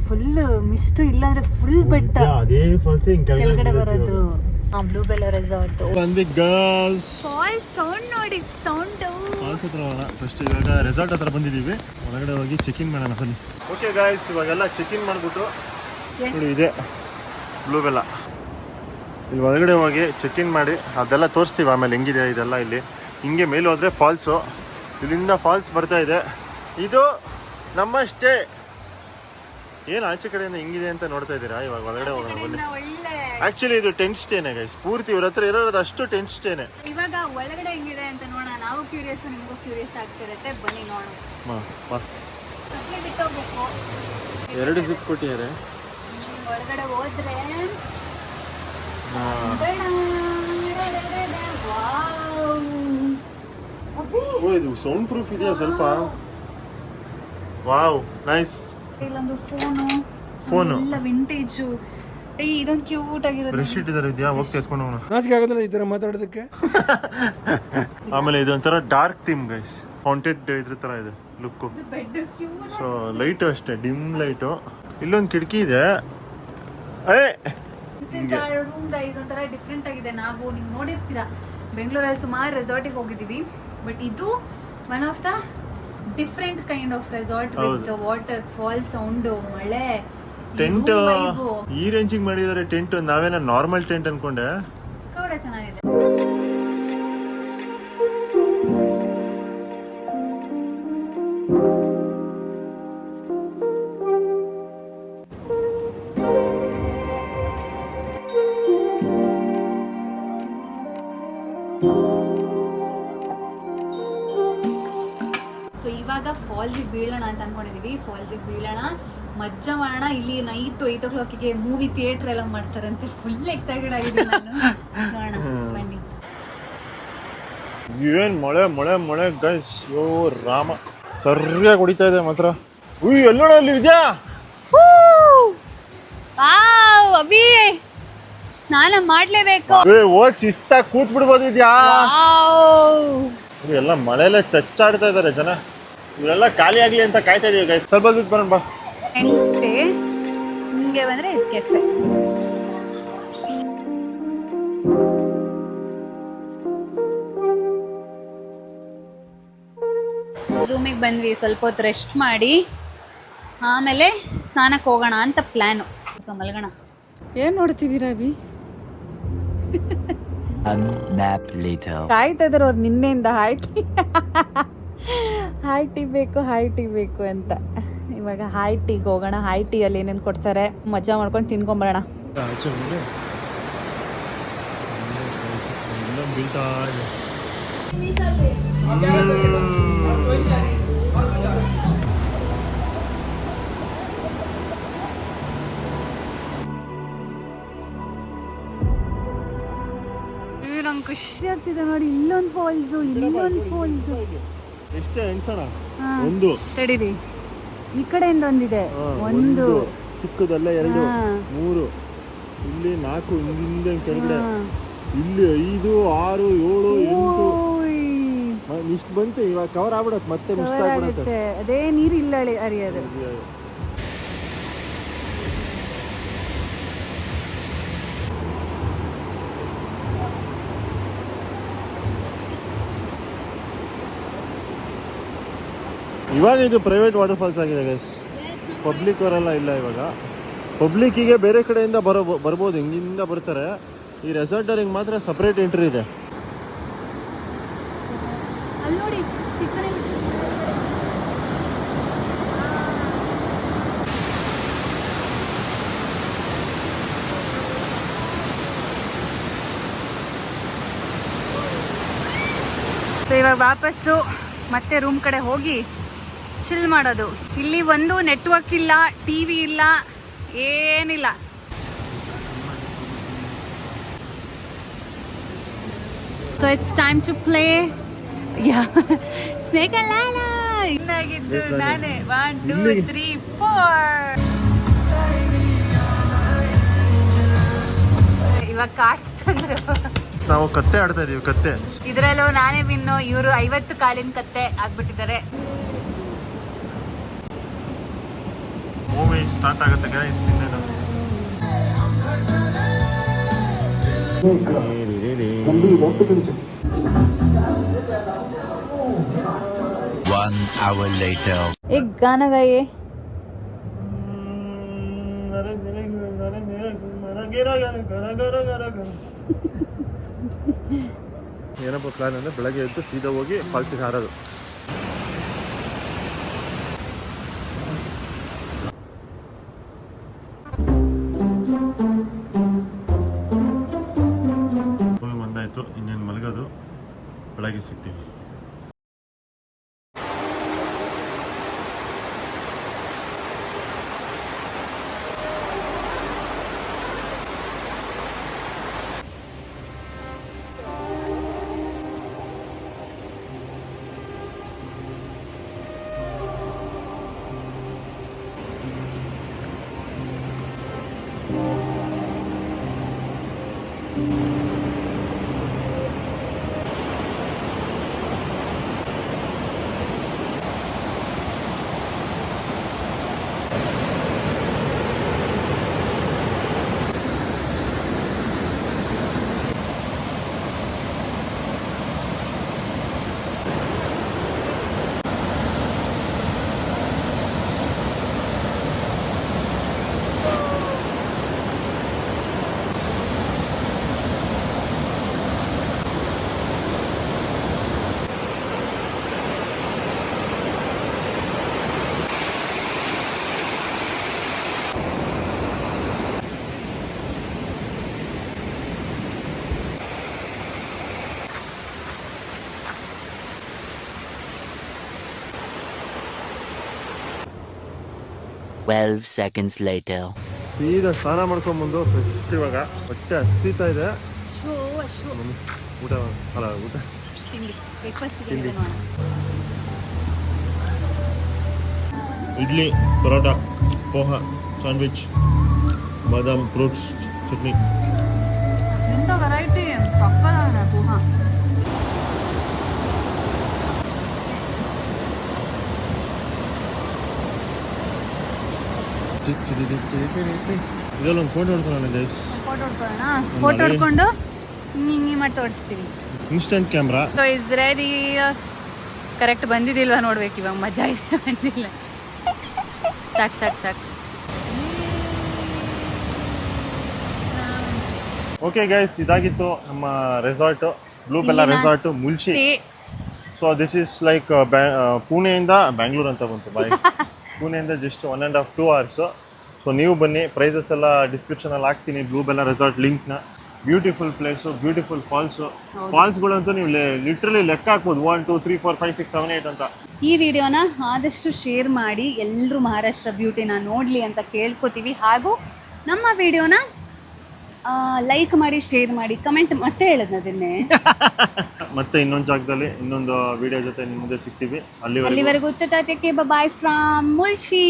Full mist ಇಲ್ಲಾಂದ್ರೆ full ಬೆಟ್ಟ ಅದೇ ಫಾಲ್ಸ್ ಕೆಳಗಡೆ ಬರೋದು. ಬ್ಲೂ ಬೆಲ್ಲ ರೆಸಾರ್ಟ್ ಬಂದಿ ಗರ್ಲ್ಸ್ ಫಾಲ್ಸ್ ಸೌಂಡ್ ನೋಡಿ. ಸೌಂಡ್ ಫಾಲ್ಸ್ ಹತ್ರ ಹೋಗೋಣ ಫಸ್ಟ್. ಇವಾಗ ರೆಸಾರ್ಟ್ ಹತ್ರ ಬಂದಿದ್ದೀವಿ, ಒಳಗಡೆ ಹೋಗಿ ಚೆಕ್ ಇನ್ ಮಾಡೋಣ ಬನ್ನಿ. ಓಕೆ ಗಾಯ್ಸ್, ಇವಾಗೆಲ್ಲ ಚೆಕ್ ಇನ್ ಮಾಡ್ಬಿಟ್ಟು ನೋಡಿ ಇದೆ ಬ್ಲೂ ಬೆಲ್ಲ. ಇಲ್ಲಿ ಒಳಗಡೆ ಹೋಗಿ ಚೆಕ್ ಇನ್ ಮಾಡಿ ಅದೆಲ್ಲ ತೋರಿಸ್ತೀವಿ ಆಮೇಲೆ ಹೆಂಗಿದೆ ಇದೆಲ್ಲ. ಇಲ್ಲಿ ಹಿಂಗೆ ಮೇಲೆ ಹೋದ್ರೆ ಫಾಲ್ಸು, ಇಲ್ಲಿಂದ ಫಾಲ್ಸ್ ಬರ್ತಾ ಇದೆ. ಇದು ನಮ್ಮ ಸ್ಟೇ. ಏನು ಆಚೆ ಕಡೆಯಿಂದ ಹಿಂಗಿದೆ ಅಂತ ನೋಡ್ತಾ ಇದ್ದೀರಾ? ಇವಾಗ ಒಳಗಡೆ ಹೋಗೋಣ ಬನ್ನಿ. ಆಕ್ಚುಲಿ ಇದು ಟೆಂಟ್ ಸ್ಟೇನೆ ಗೈಸ್, ಪೂರ್ತಿ ಇವ್ರ ಹತ್ರ ಇರೋದು ಅಷ್ಟು ಟೆಂಟ್ ಸ್ಟೇನೆ. ಇವಾಗ ಒಳಗಡೆ ಹೆಂಗಿದೆ ಅಂತ ನೋಡೋಣ. ನಾವು ಕ್ಯೂರಿಯಸ್, ನಿಮಗೂ ಕ್ಯೂರಿಯಸ್ ಆಗ್ತಿರುತ್ತೆ. ಬನ್ನಿ ನೋಡೋಣ. ಬಿಟ್ಟೋಗ್ಬೇಕು. 2 ಜಿಪ್ ಕೊಟ್ಟಿದ್ದಾರೆ. ಒಳಗಡೆ ಹೋದ್ರೆ ಇದು ಸೌಂಡ್ ಪ್ರೂಫ್ ಇದೆಯಾ ಸ್ವಲ್ಪ? Wow, nice. ಇಲ್ಲೊಂದು ಫೋನು ಎಲ್ಲ ವಿಂಟೇಜ್. ಇದೊಂದು ಕ್ಯೂಟ್ ಆಗಿರುತ್ತೆ. ಬ್ರಷ್ ಶೀಟ್ ಇದರ ಇದೆಯಾ? ಹೋಗಿ ತೆಗೆದುಕೊಂಡು ಹೋಗೋಣ. ನಾಚಿಕೆ ಆಗೋದಿಲ್ಲ ಈ ತರ ಮಾತಾಡೋದಕ್ಕೆ. ಆಮೇಲೆ ಇದೊಂಥರ ಡಾರ್ಕ್ ಥೀಮ್ ಗೈಸ್, ಹಾಂಟೆಡ್ ಇದ್ರ ತರ ಇದೆ ಲುಕ್. ಸೊ ಲೈಟ್ ಅಷ್ಟೇ, ಡಿಮ್ ಲೈಟು. ಇಲ್ಲೊಂದು ಕಿಟಕಿ ಇದೆ. ರೂಮ್ ಗೈಸ್ ಒಂಥರ ಡಿಫ್ರೆಂಟ್ ಆಗಿದೆ. ನೀವು ನೋಡಿರ್ತೀರಾ, ಬೆಂಗಳೂರಲ್ಲಿ ಸುಮಾರು ರೆಸಾರ್ಟಿಗೆ ಹೋಗಿದ್ದೀವಿ, ಬಟ್ ಇದು one of the different kind of resort with water fall, sound, ಮಳೆ. ಟೆಂಟ್ ಈ ರೇಂಜಿಗೆ ಮಾಡಿದ್ದಾರೆ ಟೆಂಟ್. ನಾವೇನ ನಾರ್ಮಲ್ ಟೆಂಟ್ ಅನ್ಕೊಂಡೆ. ಸಿಕ್ಕಾಪಟ್ಟೆ ಚೆನ್ನಾಗಿದೆ. ಸೊ ಇವಾಗ ಫಾಲ್ಸಿಗೆ ಬೀಳೋಣ ಅಂತ ಅನ್ಕೊಂಡಿದೀವಿ. ಫಾಲ್ಸಿಗೆ ಬೀಳೋಣ, ಮಜ್ಜಾ ಮಾಡೋಣ. ಇಲ್ಲಿ ನೈಟ್ 8 o'clock ಮೂವಿ ಥಿಯೇಟರ್ ಎಲ್ಲ ಮಾಡ್ತಾರಂತೆ. ಫುಲ್ ಎಕ್ಸೈಟೆಡ್ ಆಗಿದ್ದೀನಿ ನಾನು. ನೋಡೋಣ ಬನ್ನಿ. ಏನ್ ಮಳೆ ಮಳೆ ಮಳೆ ಗೈಸ್, ಯೋ ರಾಮ, ಸರಿಯಾಗಿ ಹೊಡಿತಾ ಇದೆ ಮಾತ್ರ. ಎಲ್ಲೋಣ ಅಲ್ಲಿ ವಿದ್ಯಾ, ಅಭಿ ಸ್ನಾನ ಮಾಡ್ಲೇಬೇಕು. ಹೋಗಿ ಶಿಸ್ತಾಗಿ ಕೂತ್ ಬಿಡ್ಬೋದು ವಿದ್ಯಾ. ಎಲ್ಲ ಮಳೆಲ್ಲ ಚಚ್ಚಾಡ್ತಾ ಇದಾರೆ ಜನ. ಇವರೆಲ್ಲ ಖಾಲಿ ಆಗ್ಲಿ ಅಂತ ಕಾಯ್ತಾ ಇದೀವಿ ಗೈಸ್. ಸ್ವಲ್ಪ ಬಿಟ್ಟು ಬರೋಣ ಬಾ. ಸ್ಟೇ ಹಿಂಗೆ ಬಂದ್ರೆ ಇದು ಕೆಫೆ. ರೂಮಿಗೆ ಬಂದ್ವಿ, ಸ್ವಲ್ಪ ಹೊತ್ತು ರೆಸ್ಟ್ ಮಾಡಿ ಆಮೇಲೆ ಸ್ನಾನಕ್ಕೆ ಹೋಗೋಣ ಅಂತ ಪ್ಲಾನು. ಮಲ್ಗೋಣ. ಏನ್ ನೋಡ್ತಿದ್ದೀರಾ ಅಭಿ? ಕಾಯ್ತಾ ಇದಾರೆ ಅವ್ರು ನಿನ್ನೆಯಿಂದ. ಹಾಯ್ ಟೀ ಬೇಕು ಅಂತ. ಇವಾಗ ಹಾಯ್ ಟೀಗೆ ಹೋಗೋಣ. ಹಾಯ್ ಟೀ ಅಲ್ಲಿ ಏನೇನು ಕೊಡ್ತಾರೆ ಮಜಾ ಮಾಡ್ಕೊಂಡು ತಿನ್ಕೊಂಬರೋಣ. ನಂಗೆ ಖುಷಿ ಆಗ್ತಿದೆ ನೋಡಿ. ಇಲ್ಲೊಂದು ಫಾಲ್ಸು, ಇಲ್ಲೊಂದು ಫಾಲ್ಸು. ಎಷ್ಟೇ ಎಣ್ಸೋಣ? ಒಂದು ತಡೀರಿ, ಈ ಕಡೆಯಿಂದ ಒಂದಿದೆ. ಒಂದು ಚಿಕ್ಕದಲ್ಲ, 2, 3, ಇಲ್ಲಿ 4, ಹಿಂದಿಂದ ಕೆಳಗಡೆ, ಇಲ್ಲಿ 5, 6, 7, 8 ಇಷ್ಟು ಬಂತು. ಇವಾಗ ಕವರ್ ಆಗ್ಬಿಡತ್ತೆ, ಮತ್ತೆ ಮಿಸ್ ಆಗ್ಬಿಡತ್ತೆ. ಅದೇ ನೀರು ಇಲ್ಲ ಹರಿಯೋದು. ಇವಾಗ ಇದು ಪ್ರೈವೇಟ್ ವಾಟರ್ ಫಾಲ್ಸ್ ಆಗಿದೆ ಗೈಸ್. ಪಬ್ಲಿಕ್ ಅವರೆಲ್ಲ ಇಲ್ಲ ಇವಾಗ. ಪಬ್ಲಿಕ್ಕಿಗೆ ಬೇರೆ ಕಡೆಯಿಂದ ಬರ್ಬೋದು, ಹಿಂಗಿಂದ ಬರ್ತಾರೆ. ಈ ರೆಸಾರ್ಟ್ ಅವ್ರಿಗೆ ಮಾತ್ರ ಸಪ್ರೇಟ್ ಎಂಟ್ರಿ ಇದೆ. ಸೊ ಇವಾಗ ವಾಪಸ್ಸು ಮತ್ತೆ ರೂಮ್ ಕಡೆ ಹೋಗಿ ಚಿಲ್ ಮಾಡೋದು. ಇಲ್ಲಿ ಒಂದು ನೆಟ್ವರ್ಕ್ ಇಲ್ಲ, ಟಿವಿ ಇಲ್ಲ, ಏನಿಲ್ಲ. So it's time to play snake and ladder. ಇನ್ನಾಗಿದ್ದು ನಾನೇ 1 2 3 4. ಇವಾಗ ಕಾರ್ಡ್ಸ್ ತಂದ್ರು. ನಾವು ಕತ್ತೆ ಆಡ್ತಾ ಇದೀವಿ. ಕತ್ತೆ ಇದ್ರಲ್ಲೂ ನಾನೇ ವಿನ್ನು. ಇವರು 50 ಕಾಲಿನ ಕತ್ತೆ ಆಗ್ಬಿಟ್ಟಿದ್ದಾರೆ. ಮೂವಿ ಸ್ಟಾರ್ಟ್ ಆಗುತ್ತೆ ಗೈಸ್. One hour later. एक गाना गाइए. ಏನಪ್ಪ ಪ್ಲಾನ್ ಅಂದ್ರೆ ಬೆಳಗ್ಗೆ ಎದ್ದು ಸೀದಾ ಹೋಗಿ ಫಾಲ್ಸಿಗೆ ಹಾರೋದು. ಒಂದಾಯ್ತು, ಇನ್ನೇನು ಮಲಗೋದು. ಬೆಳಗ್ಗೆ ಸಿಗ್ತೀವಿ. Twelve seconds later. ಸೀದಾ ಸ್ನಾನ ಮಾಡ್ಕೊಂಡ್ಬಂದು ಫಸ್ಟ್ ಇವಾಗ ಹೊಟ್ಟೆ ಹಸಿತಾ ಇದೆ. ಊಟ ಅಲ್ಲ ಊಟ ತಿಂಡಿ. ಇಡ್ಲಿ, ಪರೋಟ, ಪೋಹ, ಸ್ಯಾಂಡ್ವಿಚ್, ಬಾದಾಮ್, ಫ್ರೂಟ್ಸ್, ಚಟ್ನಿ. ಎಂತ ವೆರೈಟಿ ಪಕ್ಕದ ಪೋಹ. ಇದೆಲ್ಲ ಒಂದು ಫೋಟೋ ಹೊಡ್ಕೊಳ್ಳೋಣ ಗೈಸ್. ಫೋಟೋ ಹೊಡ್ಕೊಳ್ಳೋಣ. ಫೋಟೋ ಹೊಡ್ಕೊಂಡು ಹಿಂಗೆ ಮಾಡಿ ತೋರಿಸ್ತೀವಿ. Instant camera. So is ready. Correct ಬಂದಿದ್ದಿಲ್ವಾ ನೋಡ್ಬೇಕು ಇವಾಗ. ಮಜಾ ಇದೆ. ಬಂದಿಲ್ಲ. ಸಾಕು ಸಾಕು ಸಾಕು. ಓಕೆ ಗೈಸ್, ಇದಾಗಿತ್ತು ನಮ್ಮ resort, Blue Bella resort Mulshi. So this is like ಪುಣೆಯಿಂದ ಬ್ಯಾಂಗ್ಳೂರ್ ಅಂತ ಬಂತು ಬಾಯ್. ಪುಣೆಯಿಂದ ಜಸ್ಟ್ 1.5 2 hours. ಸೊ ನೀವು ಬನ್ನಿ. ಪ್ರೈಸಸ್ ಎಲ್ಲ ಡಿಸ್ಕ್ರಿಪ್ಷನಲ್ಲಿ ಹಾಕ್ತೀನಿ, ಬ್ಲೂ ಬೆಲ್ಲ ರೆಸಾರ್ಟ್ ಲಿಂಕ್ನ. Beautiful place, beautiful falls. ಫಾಲ್ಸ್ಗಳಂತೂ ನೀವು ಲಿಟ್ರಲಿ ಲೆಕ್ಕ ಹಾಕ್ಬೋದು. 1 2 3 4 5 6 7 8 ಅಂತ. ಈ ವಿಡಿಯೋನ ಆದಷ್ಟು ಶೇರ್ ಮಾಡಿ ಎಲ್ಲರೂ ಮಹಾರಾಷ್ಟ್ರ ಬ್ಯೂಟಿನ ನೋಡಲಿ ಅಂತ ಕೇಳ್ಕೊತೀವಿ. ಹಾಗೂ ನಮ್ಮ ವಿಡಿಯೋನ ಲೈಕ್ ಮಾಡಿ, ಶೇರ್ ಮಾಡಿ, ಕಮೆಂಟ್ ಮತ್ತೆ ಹೇಳೋದನ್ನೇ. ಮತ್ತೆ ಇನ್ನೊಂದು ಜಾಗದಲ್ಲಿ ಇನ್ನೊಂದು ವಿಡಿಯೋ ಜೊತೆ ನಿಮ್ಮ ಮುಂದೆ ಸಿಗ್ತೀವಿ. ಅಲ್ಲಿವರೆಗೂ tata, take care, bye from ಮುಲ್ಶಿ.